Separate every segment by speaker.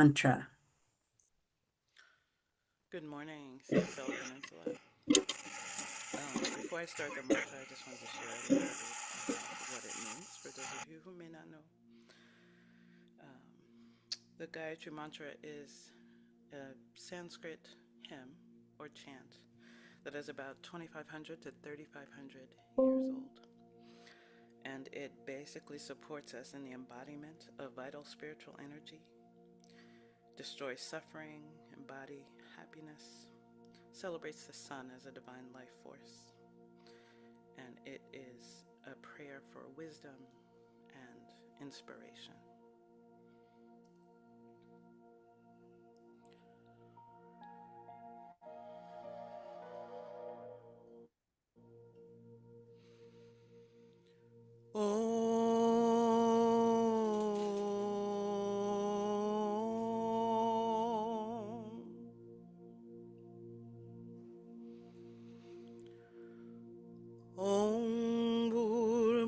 Speaker 1: mantra.
Speaker 2: Good morning, CSL Peninsula. Before I start the mantra, I just wanted to share a little bit of what it means for those of you who may not know. Um, the Gayatri Mantra is a Sanskrit hymn or chant that is about 2,500 to 3,500 years old. And it basically supports us in the embodiment of vital spiritual energy, destroys suffering, embody happiness, celebrates the sun as a divine life force. And it is a prayer for wisdom and inspiration. Om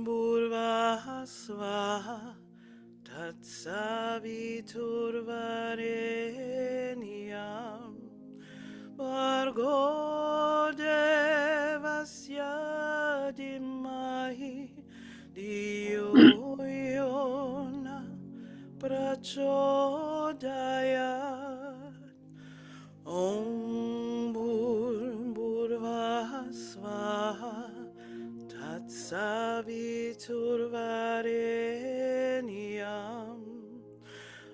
Speaker 2: Bhurvah Swaha Tatsaviturvarenyam Bhargo Devasya Dhimahi Diyo Yona Prachodayat Om Bhurvah Swaha Tatsaviturvarenyam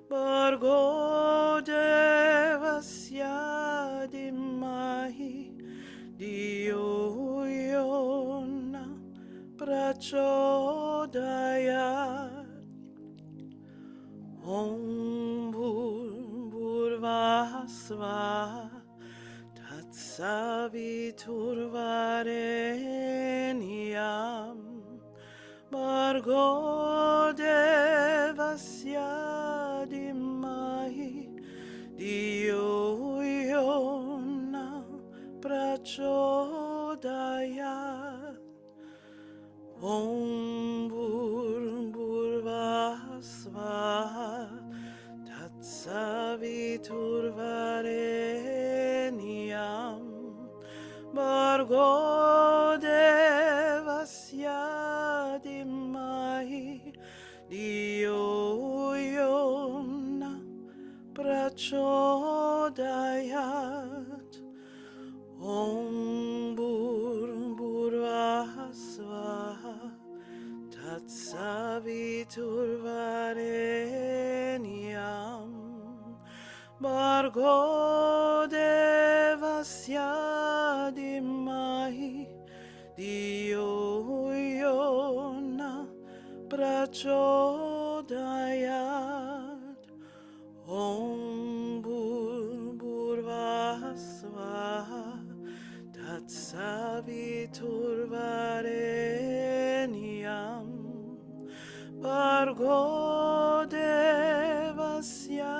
Speaker 2: Bhargo Devasya Dhimahi Diyo Yona Prachodayat Om Bhurvah Swaha Tatsaviturvarenyam Bhargo Devasya Dhimahi Diyo Yona Prachodayat Om Bhurvah Swaha Tatsaviturvarenyam Bhargo Devasya Dhimahi Diyo Yona Prachodayat Om Bhurvah Swaha Tatsaviturvarenyam Bhargo Devasya Dhimahi Diyo Yona Prachodayat Om Bhurvah Swaha Tatsaviturvarenyam Bhargo Devasya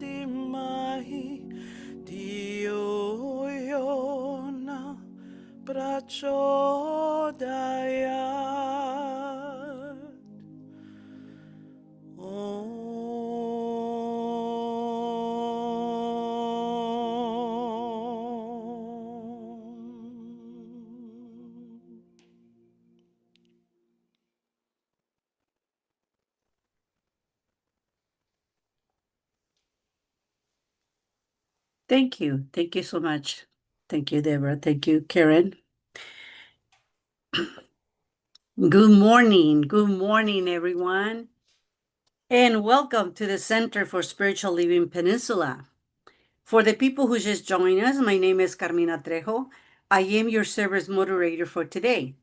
Speaker 2: Dhimahi Diyo Yona Prachodayat
Speaker 1: Thank you. Thank you so much. Thank you, Deborah. Thank you, Karen. Good morning. Good morning, everyone. And welcome to the Center for Spiritual Living Peninsula. For the people who just joined us, my name is Carmina Trejo. I am your service moderator for today.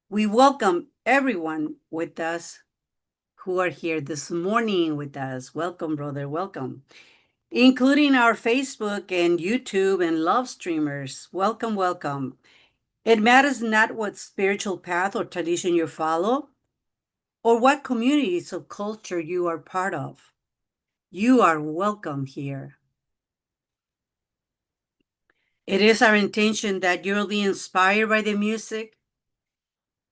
Speaker 1: We welcome everyone with us who are here this morning with us. Welcome, brother. Welcome. Including our Facebook and YouTube and love streamers. Welcome, welcome. It matters not what spiritual path or tradition you follow or what communities of culture you are part of. You are welcome here. It is our intention that you'll be inspired by the music,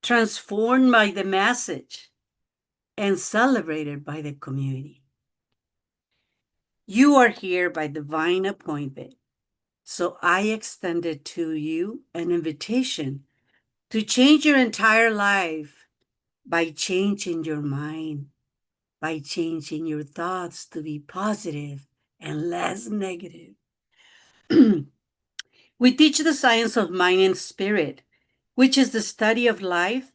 Speaker 1: transformed by the message, and celebrated by the community. You are here by divine appointment. So I extended to you an invitation to change your entire life by changing your mind, by changing your thoughts to be positive and less negative. We teach the science of mind and spirit, which is the study of life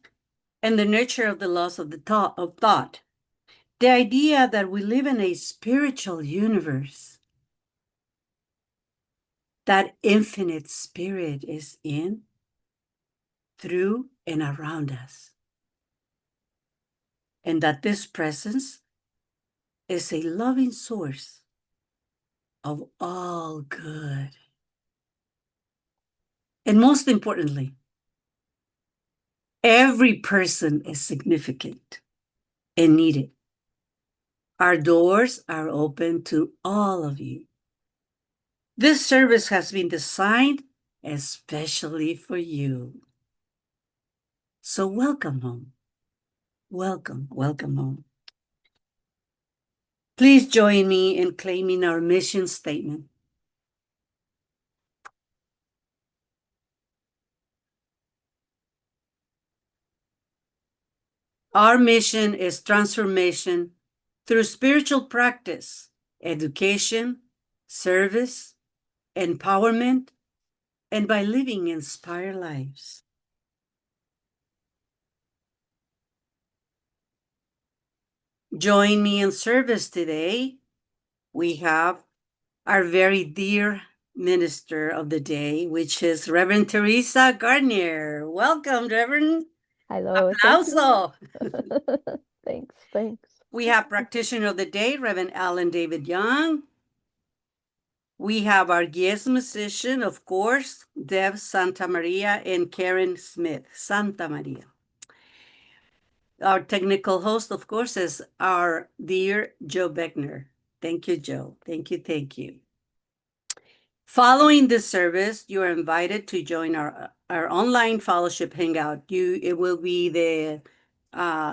Speaker 1: and the nurture of the laws of thought. The idea that we live in a spiritual universe, that infinite spirit is in, through, and around us, and that this presence is a loving source of all good. And most importantly, every person is significant and needed. Our doors are open to all of you. This service has been designed especially for you. So welcome home. Welcome, welcome home. Please join me in claiming our mission statement. Our mission is transformation through spiritual practice, education, service, empowerment, and by living inspired lives. Join me in service today. We have our very dear minister of the day, which is Reverend Teresa Gardiner. Welcome, Reverend.
Speaker 3: Hello, thank you.
Speaker 1: Applauso.
Speaker 3: Thanks.
Speaker 1: We have practitioner of the day, Reverend Alan David Young. We have our guest musician, of course, Deb Santa Maria and Karen Smith Santa Maria. Our technical host, of course, is our dear Joe Beckner. Thank you, Joe. Thank you, thank you. Following this service, you are invited to join our online fellowship hangout. It will be the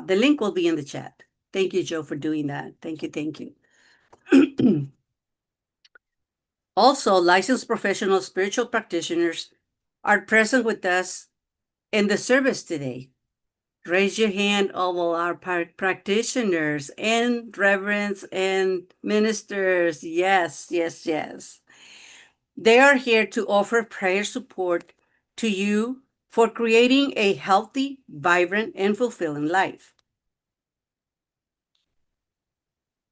Speaker 1: link will be in the chat. Thank you, Joe, for doing that. Thank you, thank you. Also, licensed professional spiritual practitioners are present with us in the service today. Raise your hand, all our practitioners and reverends and ministers. Yes, yes, yes. They are here to offer prayer support to you for creating a healthy, vibrant, and fulfilling life.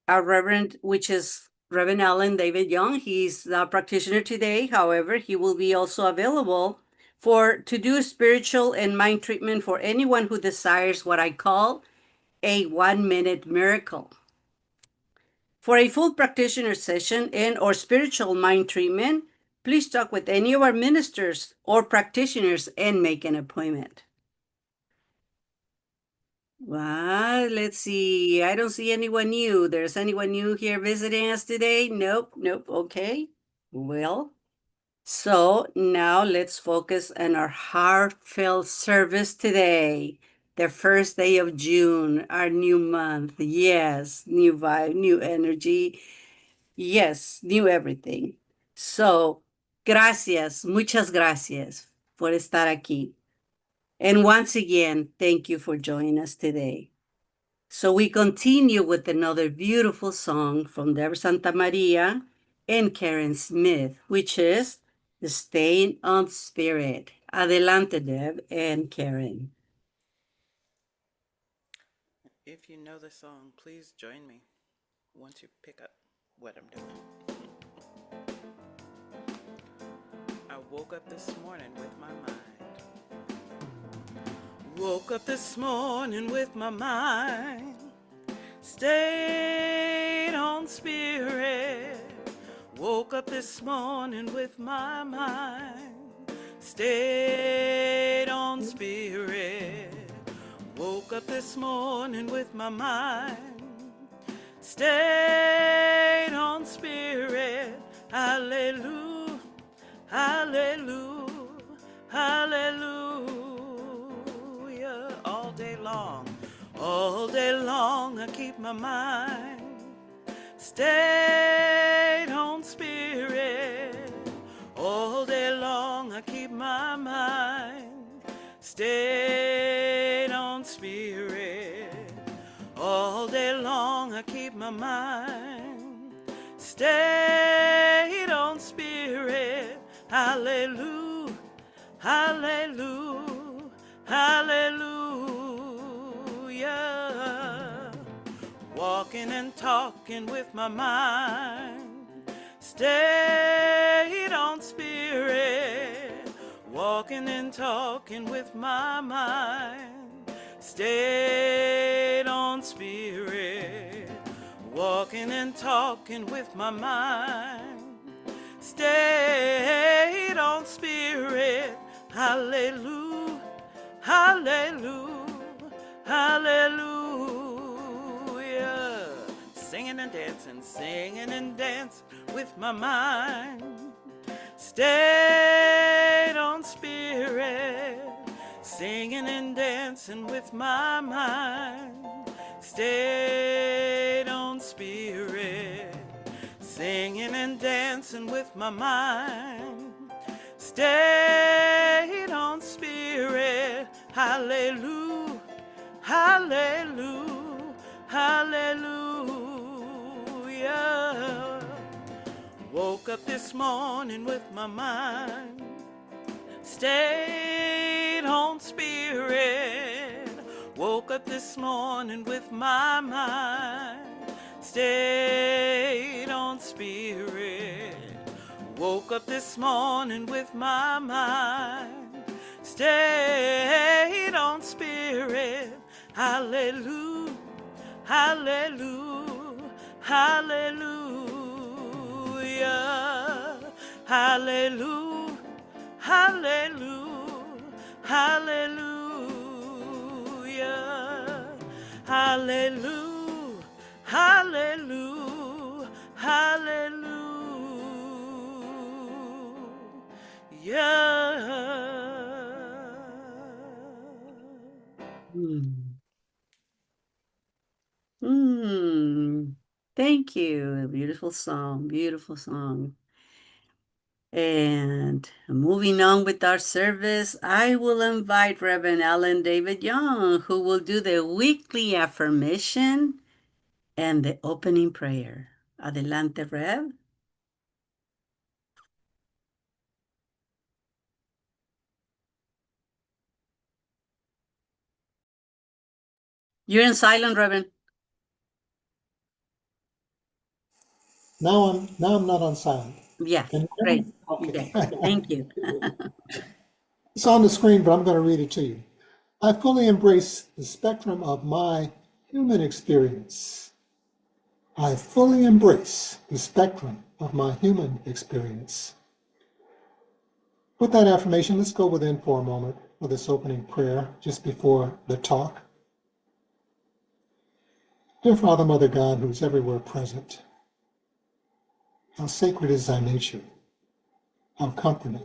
Speaker 1: Our Reverend, which is Reverend Alan David Young, he's the practitioner today. However, he will be also available to do spiritual and mind treatment for anyone who desires what I call a 1-minute miracle. For a full practitioner session and or spiritual mind treatment, please talk with any of our ministers or practitioners and make an appointment. Well, let's see. I don't see anyone new. There's anyone new here visiting us today? Nope. Okay. Well, so now let's focus on our heartfelt service today. The first day of June, our new month. Yes, new vibe, new energy. Yes, new everything. So, gracias, muchas gracias por estar aquí. And once again, thank you for joining us today. So we continue with another beautiful song from Deb Santa Maria and Karen Smith, which is Staying on Spirit. Adelante, Deb and Karen.
Speaker 2: If you know the song, please join me once you pick up what I'm doing. I woke up this morning with my mind. Woke up this morning with my mind. Stayed on spirit. Woke up this morning with my mind. Stayed on spirit. Woke up this morning with my mind. Stayed on spirit. Hallelujah. Hallelujah. Hallelujah. All day long I keep my mind stayed stayed on Spirit. All day long I keep my mind stayed on Spirit. Hallelujah, hallelujah, hallelujah. Walking and talking with my mind stayed on Spirit. Walking and talking with my mind stayed on Spirit. Walking and talking with my mind stayed on Spirit. Hallelujah, hallelujah, hallelujah. Singing and dancing with my mind stayed on Spirit. Singing and dancing with my mind stayed on Spirit. Singing and dancing with my mind stayed on Spirit. Hallelujah, hallelujah, hallelujah. Woke up this morning with my mind stayed on Spirit. Woke up this morning with my mind stayed on Spirit. Woke up this morning with my mind stayed on Spirit. Hallelujah, hallelujah, hallelujah, hallelujah, hallelujah, hallelujah, hallelujah, hallelujah, hallelujah.
Speaker 1: Thank you. A beautiful song, beautiful song. And moving on with our service, I will invite Reverend Alan David Young, who will do the weekly affirmation and the opening prayer. Adelante, Rev. You're in silent, Reverend.
Speaker 3: Now I'm not on silent.
Speaker 1: Yeah,
Speaker 3: Can you hear
Speaker 1: great.
Speaker 3: me? Okay.
Speaker 1: Yeah, thank you.
Speaker 3: It's on the screen, but I'm going to read it to you. I fully embrace the spectrum of my human experience. I fully embrace the spectrum of my human experience. With that affirmation, let's go within for a moment for this opening prayer just before the talk. Dear Father, Mother God, who's everywhere present, how sacred is thy nature, how comforting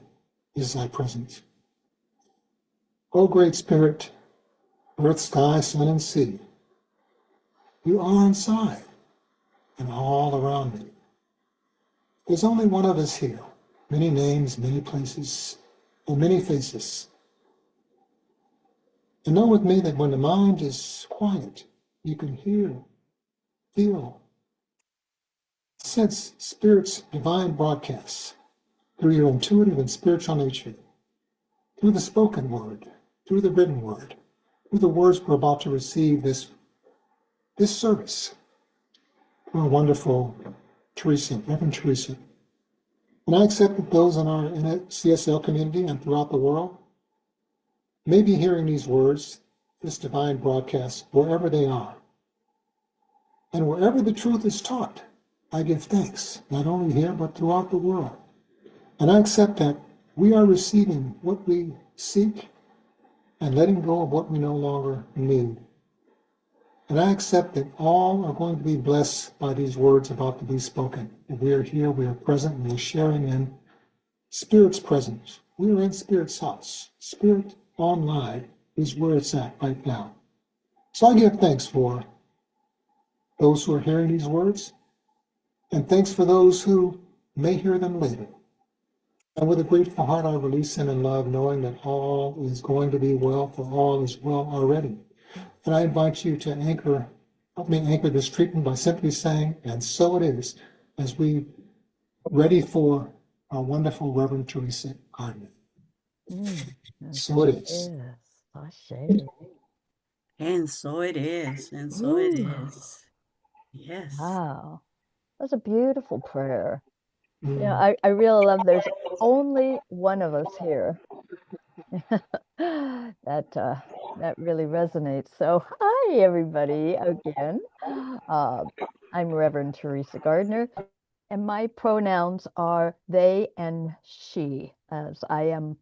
Speaker 3: is thy presence. O Great Spirit, earth, sky, sun, and sea, you are inside and all around me. There's only one of us here, many names, many places, and many faces. And know with me that when the mind is quiet, you can hear, feel, sense Spirit's divine broadcasts through your intuitive and spiritual nature, through the spoken word, through the written word, through the words we're about to receive this service. Our wonderful Teresa, Reverend Teresa. And I accept that those in our CSL community and throughout the world may be hearing these words, this divine broadcast, wherever they are. And wherever the truth is taught, I give thanks, not only here, but throughout the world. And I accept that we are receiving what we seek and letting go of what we no longer need. And I accept that all are going to be blessed by these words about to be spoken. If we are here, we are present, and we are sharing in Spirit's presence. We are in Spirit's house. Spirit online is where it's at right now. So I give thanks for those who are hearing these words, and thanks for those who may hear them later. And with a grateful heart, I release them in love, knowing that all is going to be well, for all is well already. And I invite you to help me anchor this treatment by simply saying, and so it is, as we ready for our wonderful Reverend Teresa Gardiner.
Speaker 4: And
Speaker 3: So it is.
Speaker 4: Ashe.
Speaker 1: And so it is. And so it
Speaker 4: Ooh,
Speaker 1: is. Yes.
Speaker 4: wow. That's a beautiful prayer.
Speaker 3: Mm.
Speaker 4: I really love there's only one of us here. That really resonates. So, hi everybody again. I'm Reverend Teresa Gardiner, and my pronouns are they and she, as I am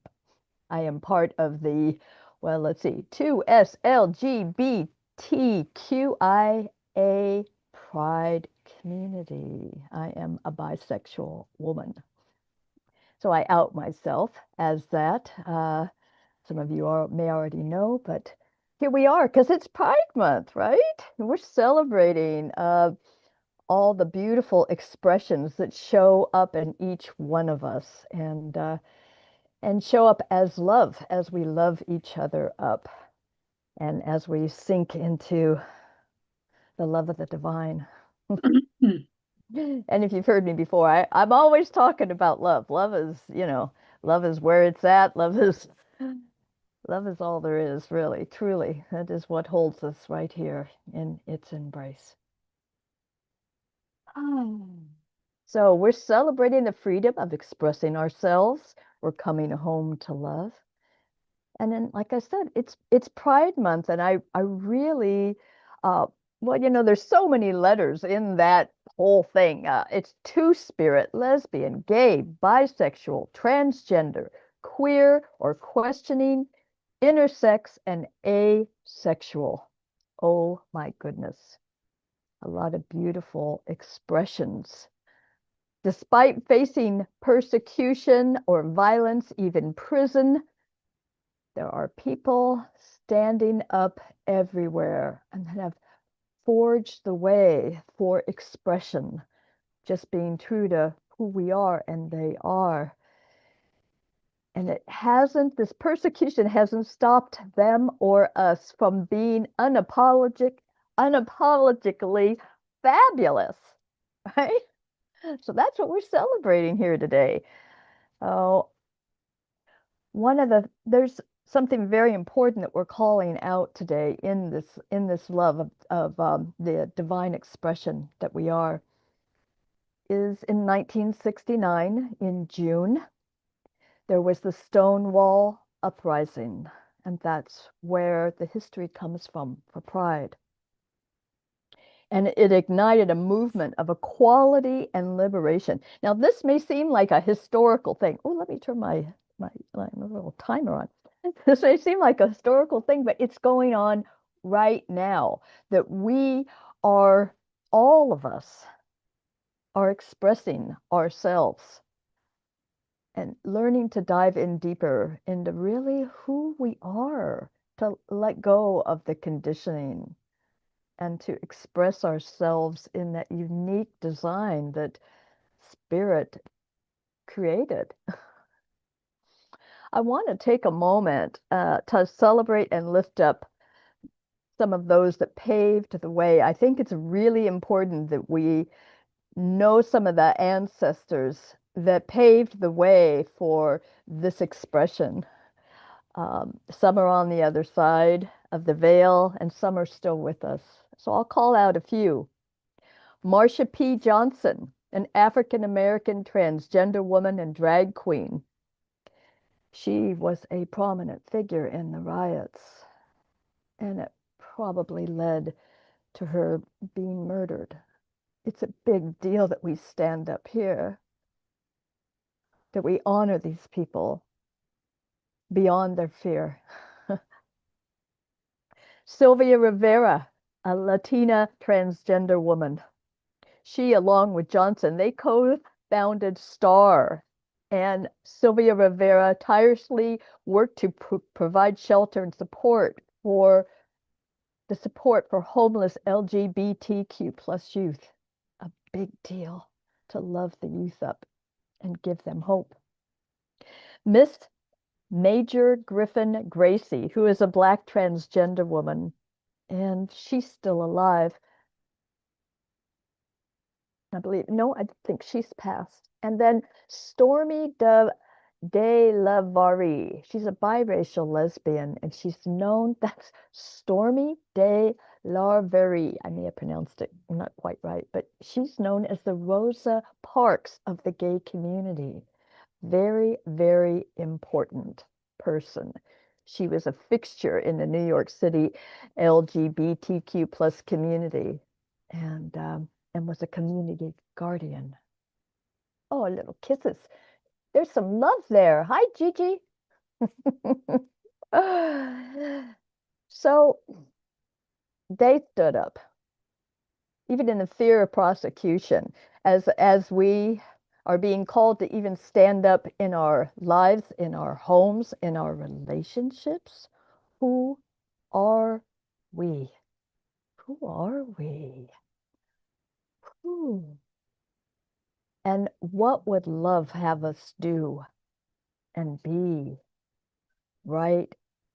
Speaker 4: part of the, well, let's see, 2SLGBTQIA Pride community. I am a bisexual woman. So I out myself as that. Some of you may already know, but here we are because it's Pride Month, right? And we're celebrating all the beautiful expressions that show up in each one of us, and show up as love, as we love each other up, and as we sink into the love of the divine. And if you've heard me before, I'm always talking about love. Love is, love is where it's at. Love is all there is, really, truly. That is what holds us right here in its embrace. So we're celebrating the freedom of expressing ourselves. We're coming home to love. And then, like I said, it's Pride Month, and I really, well, there's so many letters in that whole thing. It's two-spirit, lesbian, gay, bisexual, transgender, queer or questioning, intersex, and asexual. Oh my goodness, a lot of beautiful expressions. Despite facing persecution or violence, even prison, there are people standing up everywhere and that have forged the way for expression, just being true to who we are and they are. And this persecution hasn't stopped them or us from being unapologetically fabulous, right? So that's what we're celebrating here today. Oh, there's something very important that we're calling out today in this love of the divine expression that we are, is in 1969 in June there was the Stonewall uprising, and that's where the history comes from for Pride. And it ignited a movement of equality and liberation. Now, this may seem like a historical thing. Oh, let me turn my little timer on. This may seem like a historical thing, but it's going on right now, that all of us are expressing ourselves and learning to dive in deeper into really who we are, to let go of the conditioning and to express ourselves in that unique design that Spirit created. I want to take a moment to celebrate and lift up some of those that paved the way. I think it's really important that we know some of the ancestors that paved the way for this expression. Some are on the other side of the veil, and some are still with us. So I'll call out a few. Marsha P. Johnson, an African American transgender woman and drag queen. She was a prominent figure in the riots, and it probably led to her being murdered. It's a big deal that we stand up here, that we honor these people beyond their fear. Sylvia Rivera, a Latina transgender woman. She, along with Johnson, they co-founded STAR. And Sylvia Rivera tirelessly worked to provide shelter and support for homeless LGBTQ plus youth. A big deal to love the youth up and give them hope. Miss Major Griffin Gracie, who is a Black transgender woman, and she's still alive. I believe, no, I think she's passed. And then Stormy de la Varee. She's a biracial lesbian, and she's known, that's Stormy de la Varee. I may have pronounced it not quite right, but she's known as the Rosa Parks of the gay community. Very, very important person. She was a fixture in the New York City LGBTQ plus community, and was a community guardian. Oh, little kisses. There's some love there. Hi, Gigi. So they stood up, even in the fear of prosecution, as we are being called to even stand up in our lives, in our homes, in our relationships. Who are we? Who are we? Who? And what would love have us do and be right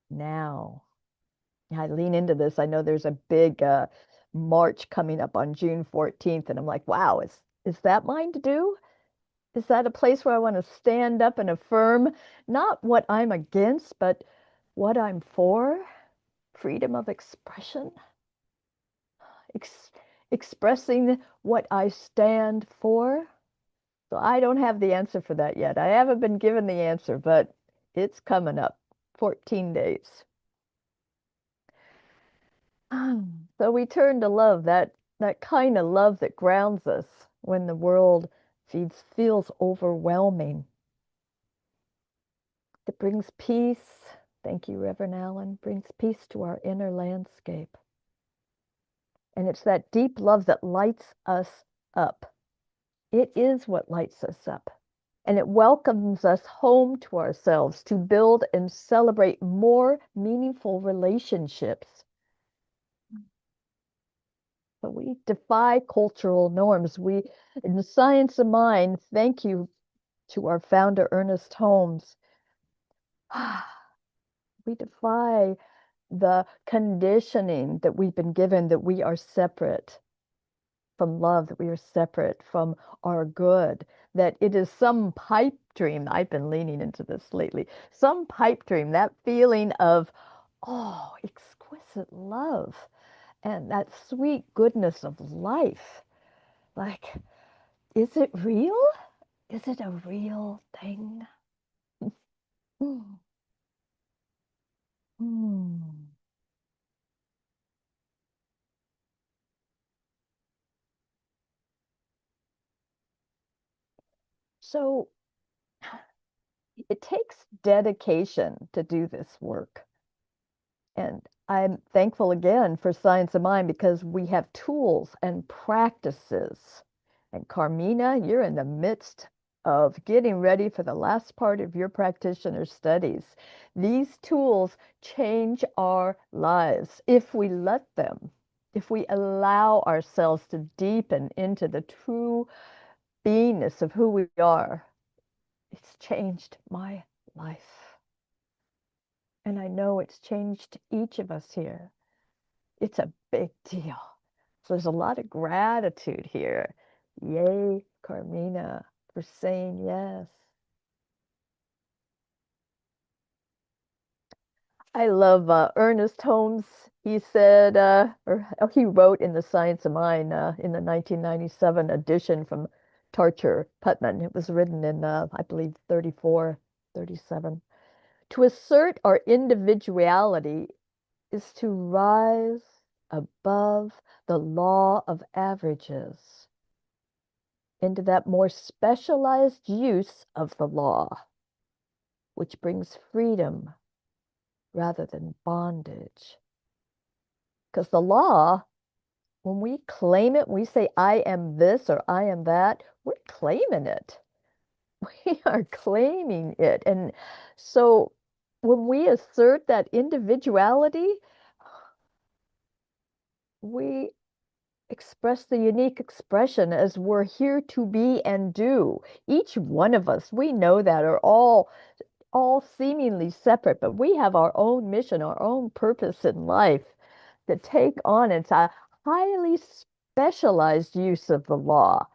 Speaker 4: now? I lean into this. I know there's a big march coming up on June 14th, and I'm like, wow, is that mine to do? Is that a place where I want to stand up and affirm not what I'm against, but what I'm for? Freedom of expression, ex expressing what I stand for. So I don't have the answer for that yet. I haven't been given the answer, but it's coming up. 14 days. So we turn to love, that kind of love that grounds us when the world feels overwhelming. That brings peace. Thank you, Reverend Allen. Brings peace to our inner landscape. And it's that deep love that lights us up. It is what lights us up. And it welcomes us home to ourselves to build and celebrate more meaningful relationships. But we defy cultural norms. We, in the Science of Mind, thank you to our founder, Ernest Holmes. We defy the conditioning that we've been given that we are separate from love, that we are separate from our good, that it is some pipe dream. I've been leaning into this lately. Some pipe dream, that feeling of, oh, exquisite love and that sweet goodness of life. Like, is it real? Is it a real thing? Mm. Mm. So it takes dedication to do this work. And I'm thankful again for Science of Mind because we have tools and practices. And Carmina, you're in the midst of getting ready for the last part of your practitioner studies. These tools change our lives if we let them, if we allow ourselves to deepen into the true beingness of who we are. It's changed my life. And I know it's changed each of us here. It's a big deal. So there's a lot of gratitude here. Yay, Carmina, for saying yes. I love Ernest Holmes. He said, he wrote in the Science of Mind in the 1997 edition from Tarcher Putnam. It was written in, I believe, 34, 37. To assert our individuality is to rise above the law of averages into that more specialized use of the law, which brings freedom rather than bondage. Because the law, when we claim it, we say, I am this or I am that, we're claiming it. We are claiming it. And so when we assert that individuality, we express the unique expression as we're here to be and do. Each one of us, we know that, are all seemingly separate, but we have our own mission, our own purpose in life to take on. It's a highly specialized use of the law.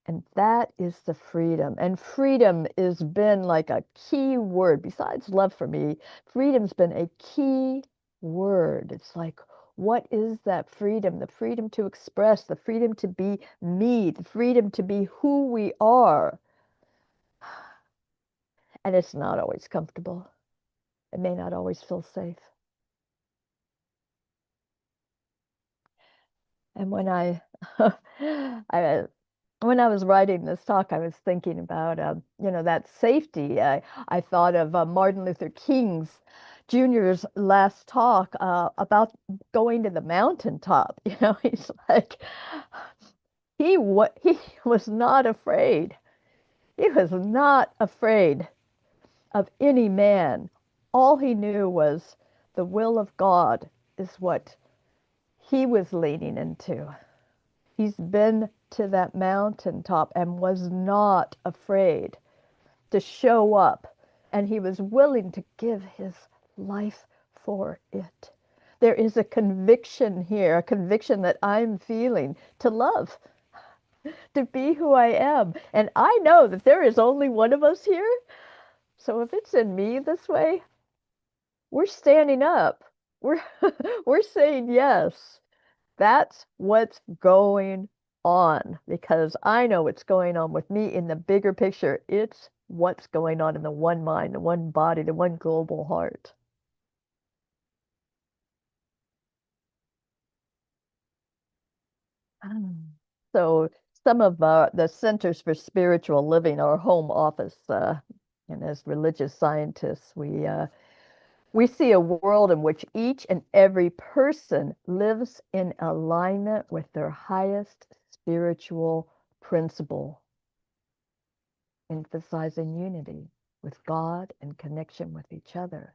Speaker 4: And that is the freedom. And freedom has been like a key word. Besides love for me, freedom's been a key word. It's like, what is that freedom? The freedom to express, the freedom to be me, the freedom to be who we are. And it's not always comfortable. It may not always feel safe. And I when I was writing this talk, I was thinking about that safety. I thought of Martin Luther King's Jr.'s last talk about going to the mountaintop. He's like he was not afraid. He was not afraid of any man. All he knew was the will of God is what he was leaning into. He's been to that mountaintop and was not afraid to show up, and he was willing to give his life for it. There is a conviction here, a conviction that I'm feeling to love, to be who I am. And I know that there is only one of us here. So if it's in me this way, we're standing up. We're we're saying yes. That's what's going on because I know what's going on with me in the bigger picture. It's what's going on in the one mind, the one body, the one global heart. So some of the Centers for Spiritual Living, our home office, and as religious scientists, we see a world in which each and every person lives in alignment with their highest spiritual principle, emphasizing unity with God and connection with each other.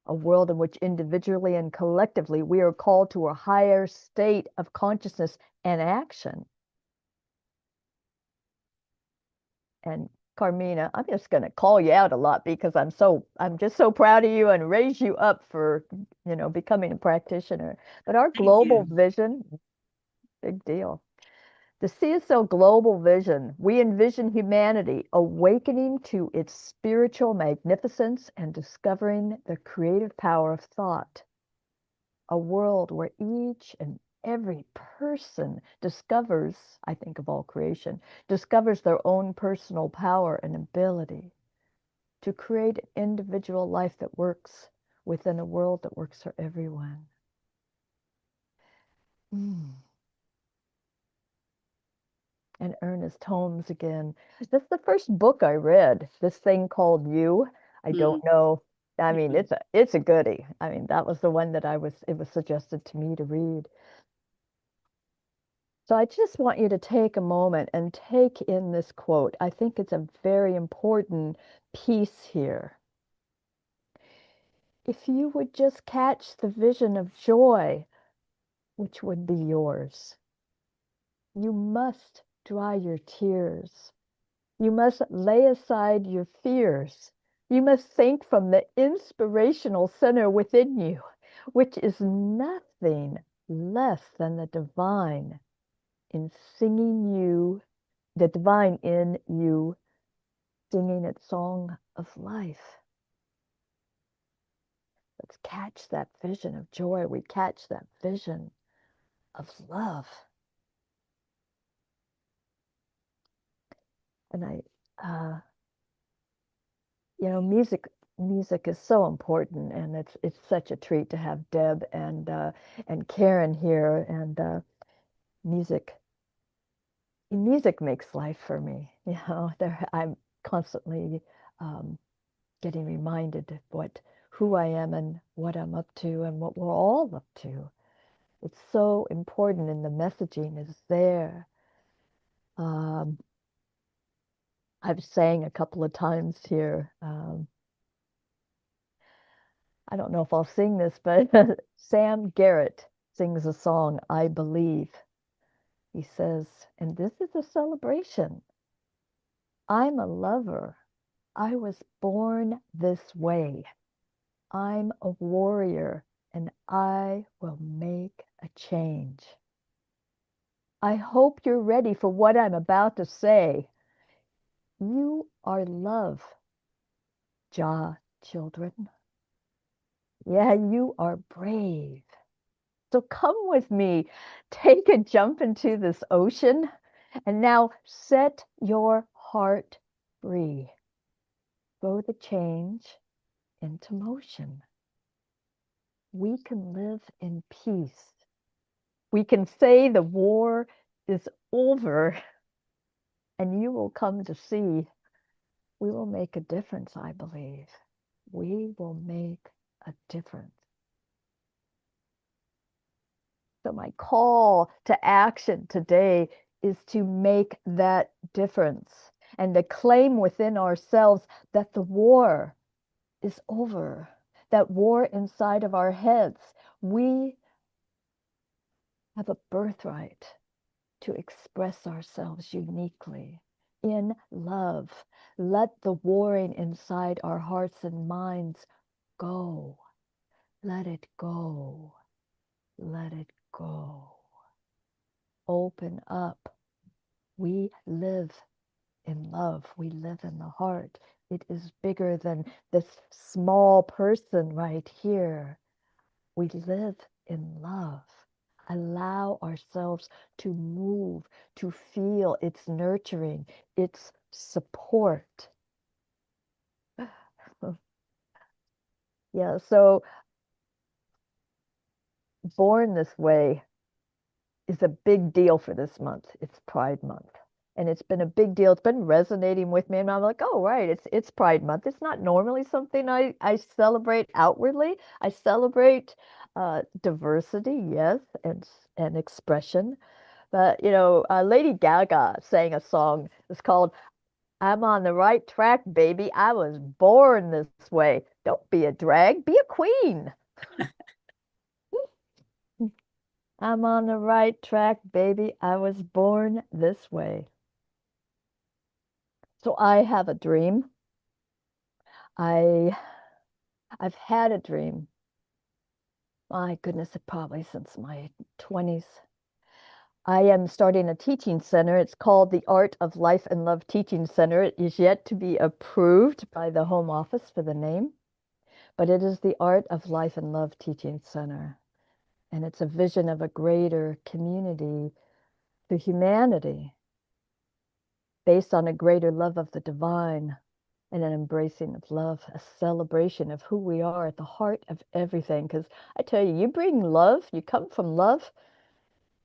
Speaker 4: A world in which individually and collectively we are called to a higher state of consciousness and action. And Carmina, I'm just going to call you out a lot because I'm just so proud of you and raise you up for, becoming a practitioner. But our
Speaker 1: Thank
Speaker 4: global
Speaker 1: you.
Speaker 4: vision, big deal. The CSO global vision, we envision humanity awakening to its spiritual magnificence and discovering the creative power of thought. A world where each and every person discovers, I think of all creation, discovers their own personal power and ability to create an individual life that works within a world that works for everyone. And Ernest Holmes again. This is the first book I read, this thing called You. I
Speaker 1: Mm,
Speaker 4: don't know. I mean,
Speaker 1: mhm.
Speaker 4: it's a goodie. I mean, that was the one that it was suggested to me to read. So I just want you to take a moment and take in this quote. I think it's a very important piece here. If you would just catch the vision of joy, which would be yours, you must dry your tears. You must lay aside your fears. You must think from the inspirational center within you, which is nothing less than the divine in singing you, the divine in you, singing its song of life. Let's catch that vision of joy. We catch that vision of love. And uh, music is so important, and it's such a treat to have Deb and Karen here. And music music makes life for me. I'm constantly um, getting reminded of who I am and what I'm up to and what we're all up to. It's so important, and the messaging is there. Um, I've sang a couple of times here. I don't know if I'll sing this, but Sam Garrett sings a song, I Believe. He says, and this is a celebration. I'm a lover. I was born this way. I'm a warrior, and I will make a change. I hope you're ready for what I'm about to say. You are love, Jah children. Yeah, you are brave. So come with me, take a jump into this ocean, and now set your heart free. Throw the change into motion. We can live in peace. We can say the war is over, and you will come to see we will make a difference, I believe. We will make a difference. So, my call to action today is to make that difference and to claim within ourselves that the war is over, that war inside of our heads. We have a birthright to express ourselves uniquely in love. Let the warring inside our hearts and minds go. Let it go. Let it go. Open up. We live in love. We live in the heart. It is bigger than this small person right here. We live in love. Allow ourselves to move, to feel its nurturing, its support. Yeah, so born this way is a big deal for this month. It's Pride Month. And it's been a big deal. It's been resonating with me. And I'm like, oh, right, it's Pride Month. It's not normally something I celebrate outwardly. I celebrate diversity, yes, and expression. But, Lady Gaga sang a song. It's called I'm on the right track, baby. I was born this way. Don't be a drag, be a queen. I'm on the right track, baby. I was born this way. So I have a dream. I I've had a dream. My goodness, it probably since my 20s. I am starting a teaching center. It's called the Art of Life and Love Teaching Center. It is yet to be approved by the Home Office for the name, but it is the Art of Life and Love Teaching Center. And it's a vision of a greater community to humanity based on a greater love of the divine and an embracing of love, a celebration of who we are at the heart of everything. Because I tell you, you bring love, you come from love,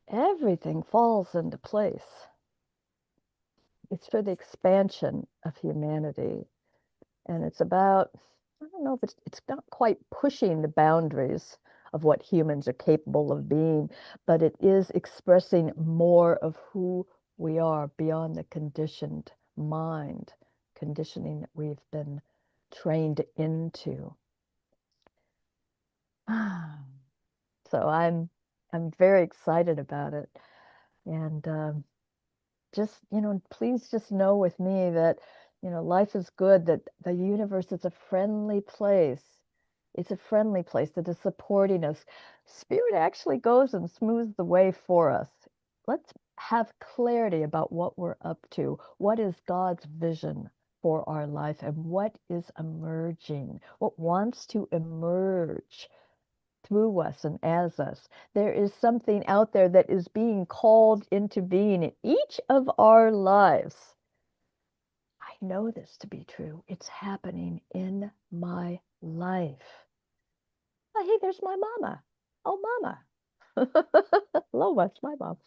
Speaker 4: everything falls into place. It's for the expansion of humanity. And it's about, I don't know if it's not quite pushing the boundaries of what humans are capable of being, but it is expressing more of who we are beyond the conditioned mind, conditioning that we've been trained into. So I'm very excited about it. And just, please just know with me that, life is good, that the universe is a friendly place. It's a friendly place that is supporting us. Spirit actually goes and smooths the way for us. Let's have clarity about what we're up to. What is God's vision for our life and what is emerging? What wants to emerge through us and as us. There is something out there that is being called into being in each of our lives. I know this to be true. It's happening in my life. Oh, hey, there's my mama. Oh, mama. Hello, that's my mom.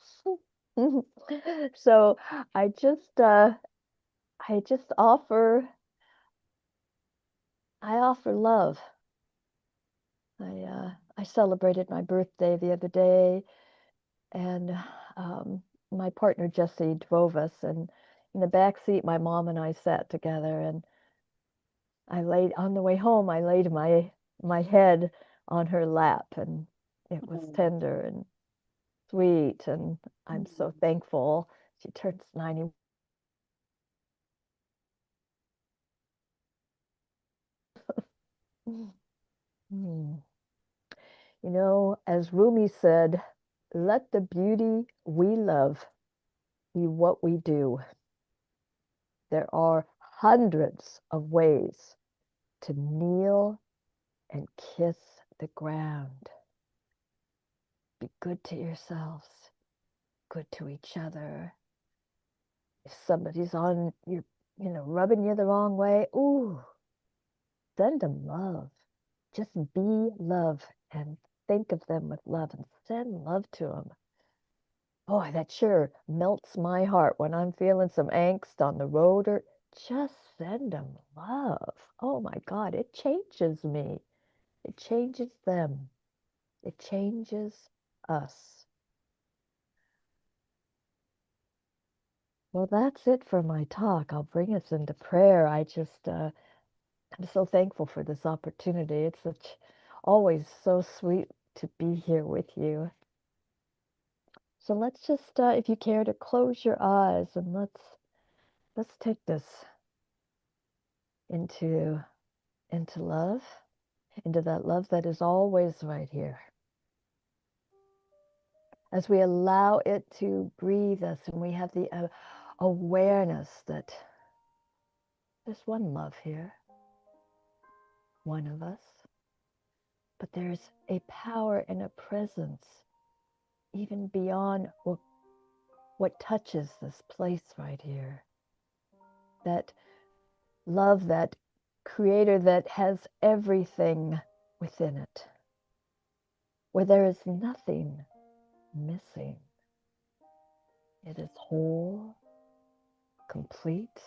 Speaker 4: So I just I offer love. I celebrated my birthday the other day, and my partner Jesse drove us, and in the back seat, my mom and I sat together, and I laid on the way home. I laid my head on her lap, and It was tender and sweet, and I'm so thankful. She turns 90. Mm. You know, as Rumi said, let the beauty we love be what we do. There are hundreds of ways to kneel and kiss the ground. Be good to yourselves, good to each other. If somebody's on you, rubbing you the wrong way, ooh, send them love. Just be love and think of them with love and send love to them. Boy, that sure melts my heart when I'm feeling some angst on the road, or just send them love. Oh my God, it changes me. It changes them. It changes us. Well, that's it for my talk. I'll bring us into prayer. I'm so thankful for this opportunity. It's always so sweet to be here with you. So let's just, if you care to close your eyes, and let's take this into love, into that love that is always right here. As we allow it to breathe us, and we have the awareness that there's one love here, one of us, but there's a power and a presence even beyond what touches this place right here. That love, that creator that has everything within it, where there is nothing missing. It is whole, complete.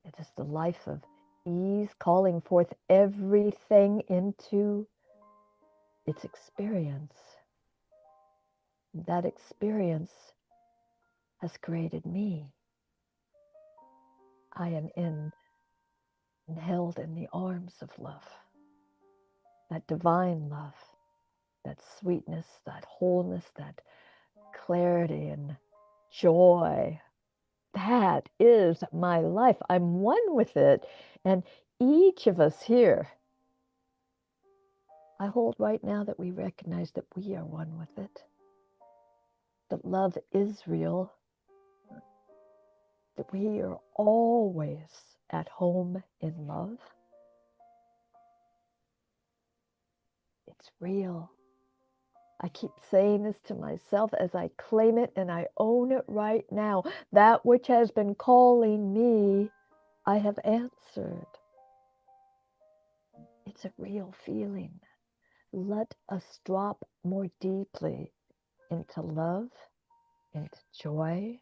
Speaker 4: It is the life of ease, calling forth everything into its experience. That experience has created me. I am in and held in the arms of love, that divine love, that sweetness, that wholeness, that clarity and joy. That is my life. I'm one with it. And each of us here, I hold right now that we recognize that we are one with it, that love is real, that we are always at home in love. It's real. I keep saying this to myself as I claim it and I own it right now. That which has been calling me, I have answered. It's a real feeling. Let us drop more deeply into love, into joy.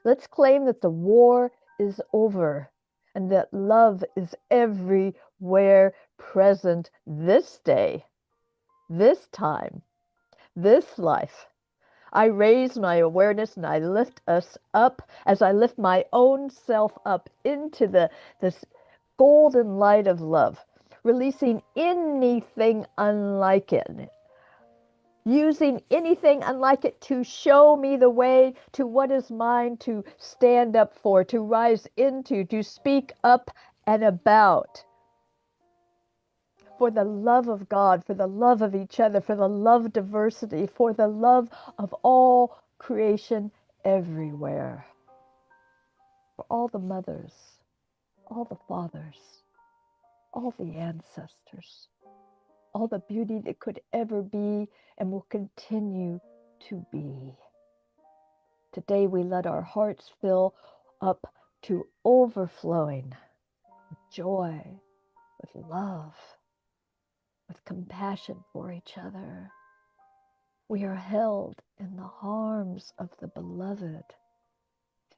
Speaker 4: Let's claim that the war is over and that love is everywhere present this day, this time, this life. I raise my awareness and I lift us up as I lift my own self up into this golden light of love, releasing anything unlike it, using anything unlike it to show me the way to what is mine to stand up for, to rise into, to speak up and about. For the love of God, for the love of each other, for the love of diversity, for the love of all creation everywhere. For all the mothers, all the fathers, all the ancestors, all the beauty that could ever be and will continue to be. Today we let our hearts fill up to overflowing with joy, with love, with compassion for each other. We are held in the arms of the beloved.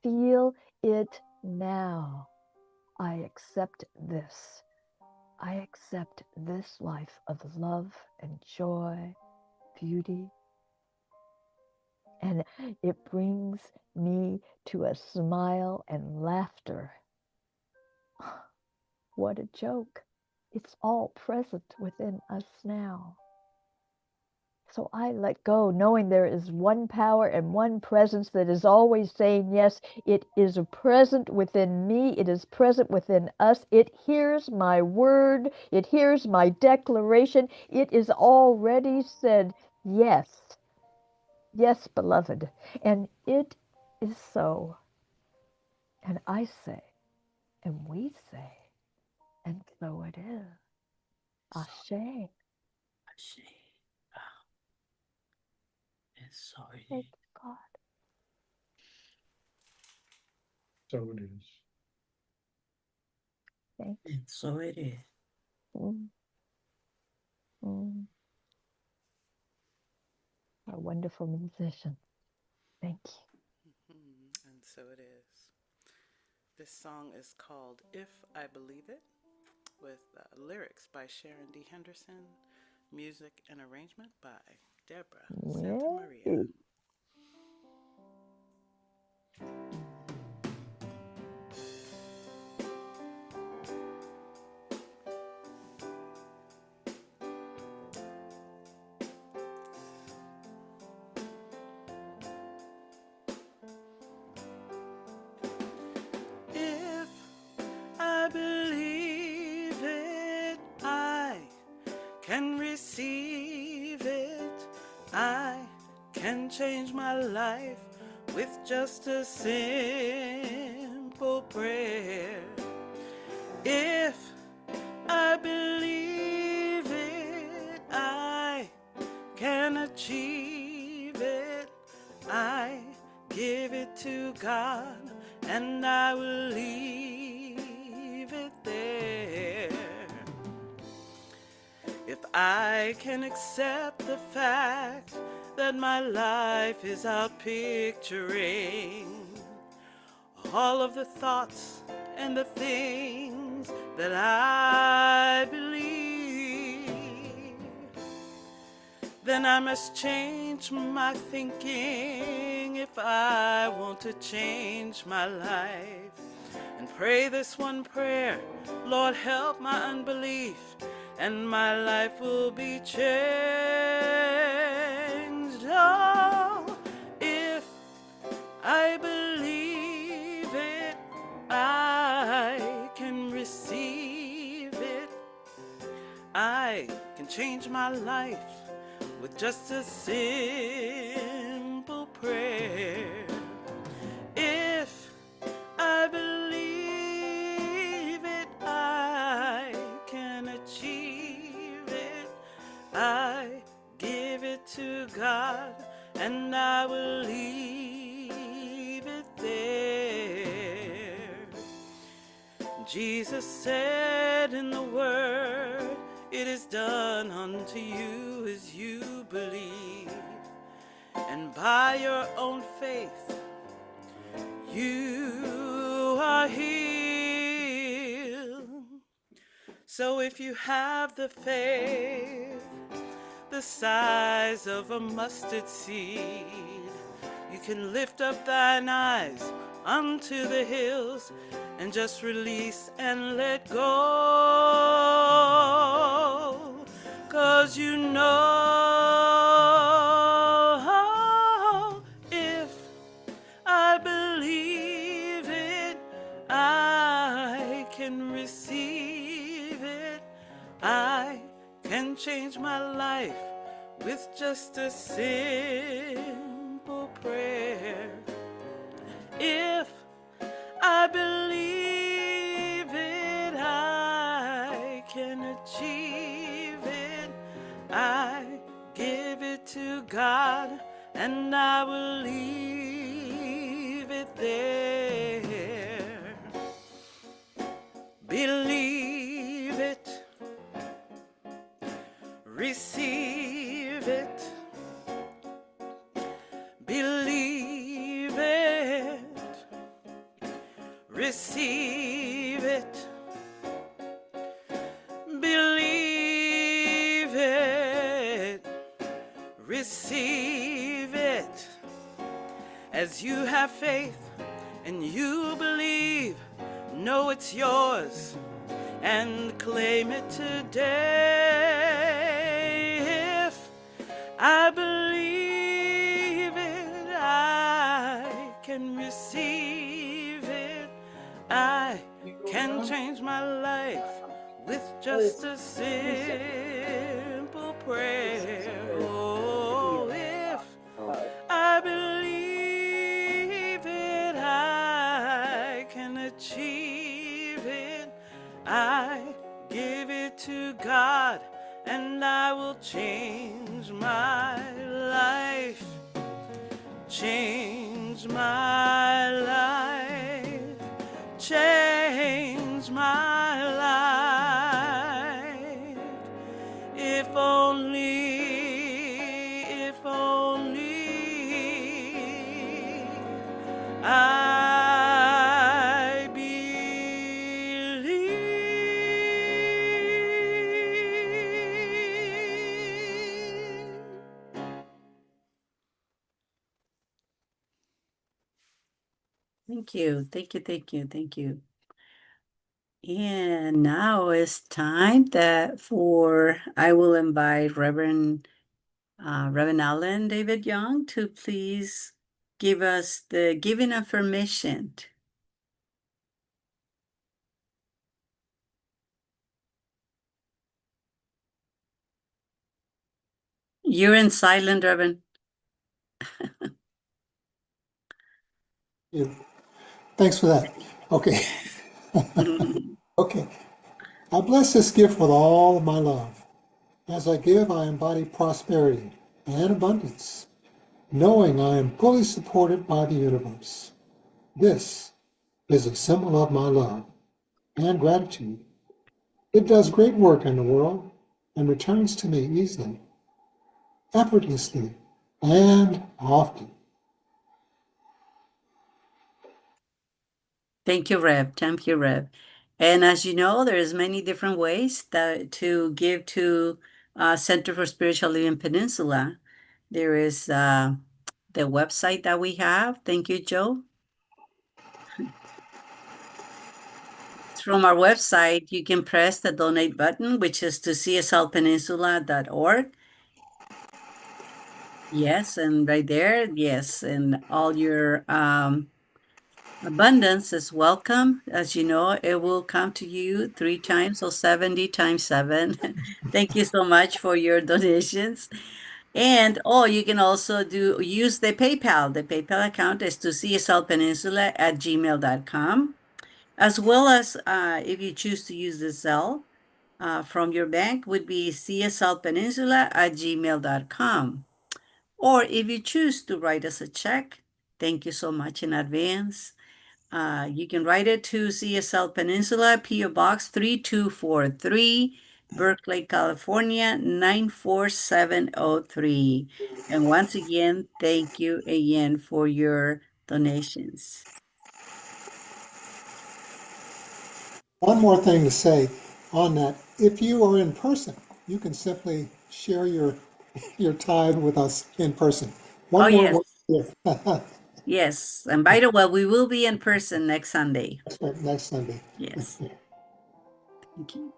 Speaker 4: Feel it now. I accept this. I accept this life of love and joy, beauty. And it brings me to a smile and laughter. What a joke. It's all present within us now. So I let go, knowing there is one power and one presence that is always saying yes. It is present within me. It is present within us. It hears my word. It hears my declaration. It is already said yes. Yes, beloved. And it is so. And I say, and we say, and so it is. Ashe.
Speaker 1: Ashe. Ah, and so it
Speaker 4: Thank
Speaker 1: is.
Speaker 4: you, God.
Speaker 3: So it is.
Speaker 4: Thank you.
Speaker 1: And so it is.
Speaker 4: Mm. Mm. A wonderful musician. Thank you.
Speaker 2: And so it is. This song is called If I Believe It, with lyrics by Sharon D. Henderson, music and arrangement by Deborah Santa Maria.
Speaker 4: Yay.
Speaker 2: If I believe it, I can receive it. I can change my life with just a simple prayer. If I believe it, I can achieve it. I give it to God and I will leave it there. If I can accept the fact that my life is outpicturing all of the thoughts and the things that I believe, then I must change my thinking if I want to change my life. And pray this one prayer: Lord, help my unbelief, and my life will be changed. Oh, if I believe it, I can receive it. I can change my life with just a simple prayer. If I believe it, I can achieve it. I give it to God and I will leave it there. Jesus said in the word, it is done unto you as you believe, and by your own faith you are healed. So if you have the faith the size of a mustard seed, you can lift up thine eyes unto the hills and just release and let go. 'Cause you know, if I believe it, I can receive it. I can change my life with just a simple prayer. If I believe it, I can achieve it. I give it to God and I will leave it there. Believe it, receive it, believe it, receive it, believe it, receive it. As you have faith and you believe, know it's yours and claim it today. If I believe it, I can receive it, I can change my life with just a simple prayer. Oh, if I believe it, I can achieve it, I give it to God, and I will change my life, change my life, change my life. If only I believe.
Speaker 1: Thank you. Thank you. Thank you. Thank you. And now it's time I will invite Reverend Allen David Young to please give us the giving affirmation. You're in silent, Reverend.
Speaker 3: Yeah. Thanks for that. Okay. Okay. I bless this gift with all of my love. As I give, I embody prosperity and abundance, knowing I am fully supported by the universe. This is a symbol of my love and gratitude. It does great work in the world and returns to me easily, effortlessly, and often.
Speaker 1: Thank you, Rev. Thank you, Rev. And as you know, there's many different ways to give to Center for Spiritual Living Peninsula. There is the website that we have. Thank you, Joe. From our website, you can press the donate button, which is to cslpeninsula.org. Yes, and right there, yes, and all your abundance is welcome. As you know, it will come to you 3 times, so 70 times 7. Thank you so much for your donations. And you can also use the PayPal. The PayPal account is to cslpeninsula@gmail.com, as well as if you choose to use the Zelle from your bank, would be cslpeninsula@gmail.com. Or if you choose to write us a check, thank you so much in advance. You can write it to CSL Peninsula, P.O. Box 3243, Berkeley, California 94703. And once again, thank you again for your donations.
Speaker 3: One more thing to say on that. If you are in person, you can simply share your tithe with us in person.
Speaker 1: Oh,
Speaker 3: One more
Speaker 1: yes.
Speaker 3: word here.
Speaker 1: Yes. And by the way, we will be in person next Sunday.
Speaker 3: That's right, next Sunday.
Speaker 1: Yes. Thank you.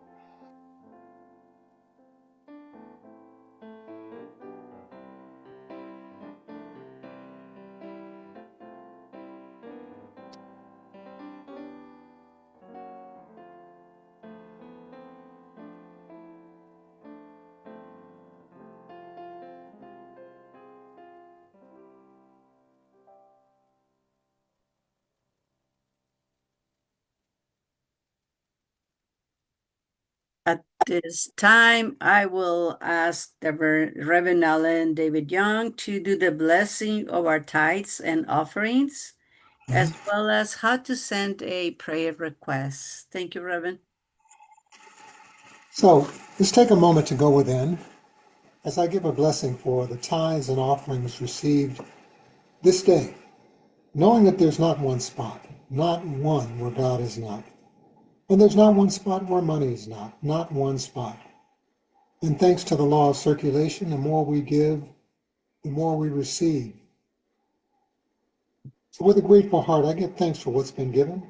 Speaker 1: At this time, I will ask the Reverend Allen David Young to do the blessing of our tithes and offerings, as well as how to send a prayer request. Thank you, Reverend.
Speaker 3: So let's take a moment to go within as I give a blessing for the tithes and offerings received this day, knowing that there's not one spot, not one where God is not. And there's not one spot where money is not one spot. And thanks to the law of circulation, the more we give, the more we receive. So with a grateful heart, I give thanks for what's been given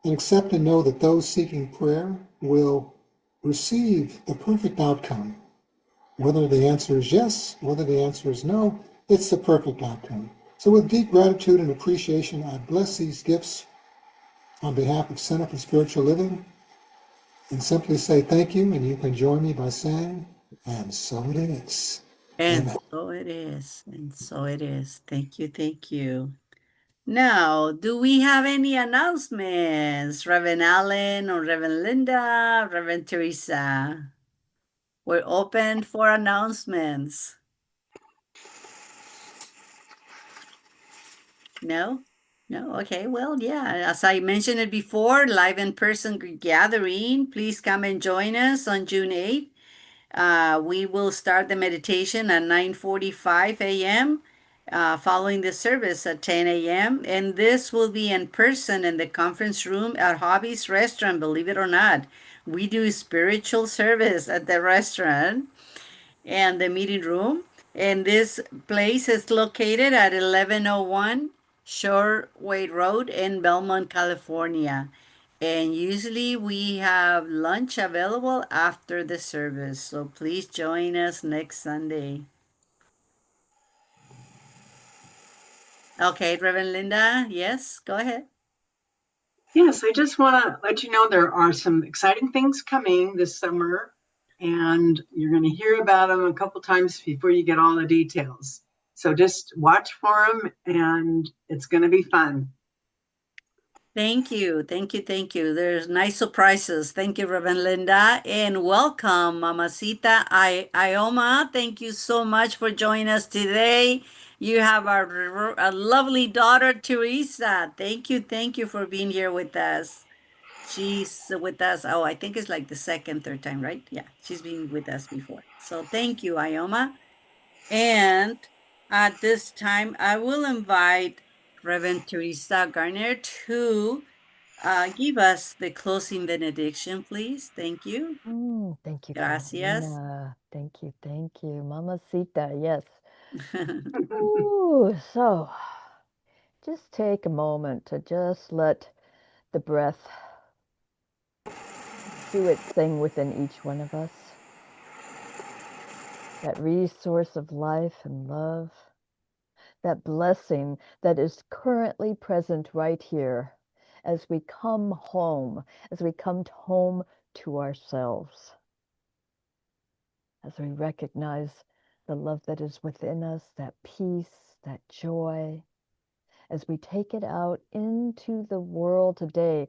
Speaker 3: and accept and know that those seeking prayer will receive the perfect outcome Whether the answer is yes, whether the answer is no, it's the perfect outcome. So with deep gratitude and appreciation, I bless these gifts on behalf of Center for Spiritual Living and simply say thank you, and you can join me by saying, and so it is.
Speaker 1: And
Speaker 3: Amen.
Speaker 1: so it is. And so it is. Thank you. Thank you. Now, do we have any announcements? Reverend Allen or Reverend Linda, Reverend Teresa? We're open for announcements. No? No? Okay. Well, yeah. As I mentioned it before, live in-person gathering. Please come and join us on June 8th. We will start the meditation at 9:45 a.m. Following the service at 10 a.m. And this will be in person in the conference room at Hobby's Restaurant, believe it or not. We do spiritual service at the restaurant and the meeting room. And this place is located at 1101 Shoreway Road in Belmont, California. And usually we have lunch available after the service. So please join us next Sunday. Okay, Reverend Linda, yes, go ahead.
Speaker 5: Yes, I just want to let you know there are some exciting things coming this summer, and you're going to hear about them a couple times before you get all the details. So just watch for them, and it's going to be fun.
Speaker 1: Thank you. Thank you. Thank you. There's nice surprises. Thank you, Reverend Linda. And welcome, Mamacita Ioma. Thank you so much for joining us today. You have a lovely daughter, Teresa. Thank you. Thank you for being here with us. She's with us. Oh, I think it's like the second, third time, right? Yeah, she's been with us before. So thank you, Ioma. And at this time, I will invite Reverend Teresa Gardiner to give us the closing benediction, please. Thank you.
Speaker 4: Thank you,
Speaker 1: Gracias.
Speaker 4: Carolina. Thank you. Thank you. Mamacita, yes. Ooh, so just take a moment to just let the breath do its thing within each one of us. That resource of life and love, that blessing that is currently present right here as we come home, as we come home to ourselves, as we recognize the love that is within us, that peace, that joy, as we take it out into the world today.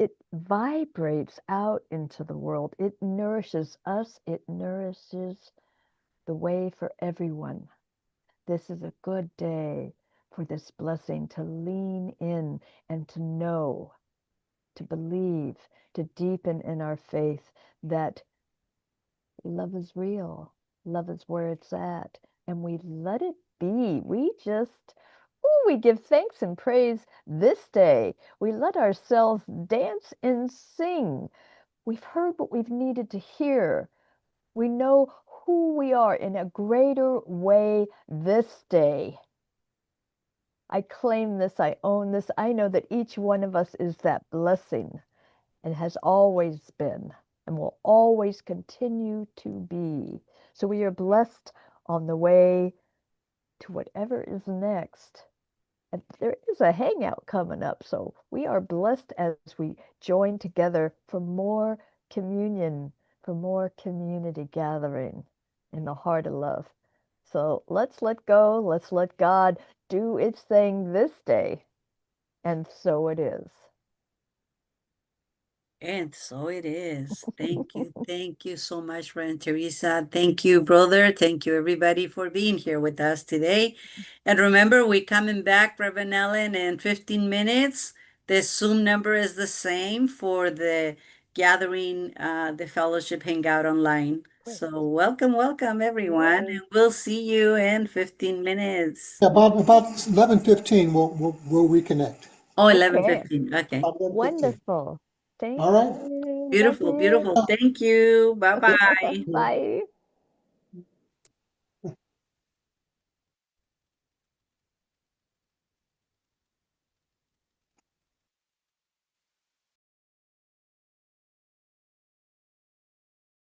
Speaker 4: It vibrates out into the world. It nourishes us. It nourishes the way for everyone. This is a good day for this blessing to lean in and to know, to believe, to deepen in our faith that love is real. Love is where it's at. And we let it be. We just, we give thanks and praise this day. We let ourselves dance and sing. We've heard what we've needed to hear. We know who we are in a greater way this day. I claim this, I own this. I know that each one of us is that blessing and has always been and will always continue to be. So we are blessed on the way to whatever is next. And there is a hangout coming up. So we are blessed as we join together for more communion, for more community gathering in the heart of love. So let's let go. Let's let God do its thing this day. And so it is.
Speaker 1: And so it is. Thank you. Thank you so much, Reverend Teresa. Thank you, brother. Thank you, everybody, for being here with us today. And remember, we're coming back, Reverend Ellen, in 15 minutes. The Zoom number is the same for the gathering, the fellowship hangout online.
Speaker 4: Great.
Speaker 1: So welcome, welcome, everyone.
Speaker 4: Yay.
Speaker 1: And we'll see you in 15 minutes.
Speaker 3: Yeah, about 11:15, we'll reconnect.
Speaker 1: Oh,
Speaker 4: Okay.
Speaker 1: 11:15. Okay.
Speaker 3: About 11:15.
Speaker 4: Wonderful. Thank
Speaker 3: All right.
Speaker 4: you. Love
Speaker 1: Beautiful,
Speaker 4: you.
Speaker 1: beautiful. Thank you.
Speaker 3: Okay.
Speaker 1: Bye-bye.
Speaker 4: Bye.